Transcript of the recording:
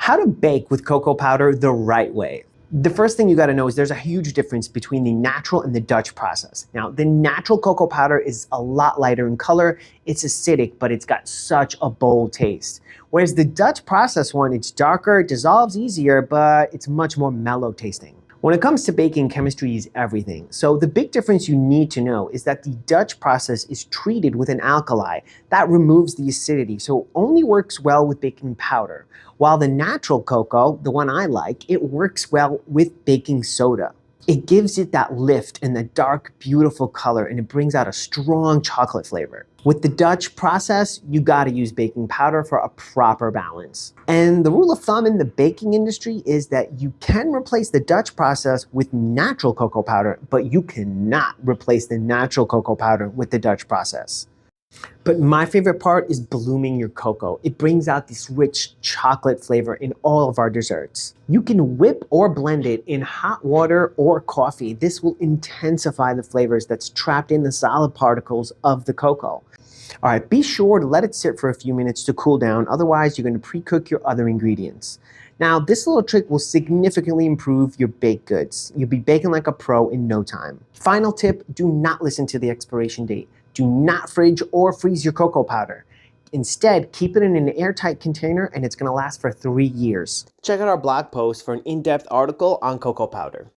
How to bake with cocoa powder the right way. The first thing you gotta know is there's a huge difference between the natural and the Dutch process. Now, the natural cocoa powder is a lot lighter in color, it's acidic, but it's got such a bold taste. Whereas the Dutch process one, it's darker, dissolves easier, but it's much more mellow tasting. When it comes to baking, chemistry is everything. So the big difference you need to know is that the Dutch process is treated with an alkali that removes the acidity, so it only works well with baking powder. While the natural cocoa, the one I like, it works well with baking soda. It gives it that lift and the dark, beautiful color, and it brings out a strong chocolate flavor. With the Dutch process, you gotta use baking powder for a proper balance. And the rule of thumb in the baking industry is that you can replace the Dutch process with natural cocoa powder, but you cannot replace the natural cocoa powder with the Dutch process. But my favorite part is blooming your cocoa. It brings out this rich chocolate flavor in all of our desserts. You can whip or blend it in hot water or coffee. This will intensify the flavors that's trapped in the solid particles of the cocoa. All right, be sure to let it sit for a few minutes to cool down. Otherwise, you're going to pre-cook your other ingredients. Now, this little trick will significantly improve your baked goods. You'll be baking like a pro in no time. Final tip, do not listen to the expiration date. Do not fridge or freeze your cocoa powder. Instead, keep it in an airtight container and it's going to last for 3 years. Check out our blog post for an in-depth article on cocoa powder.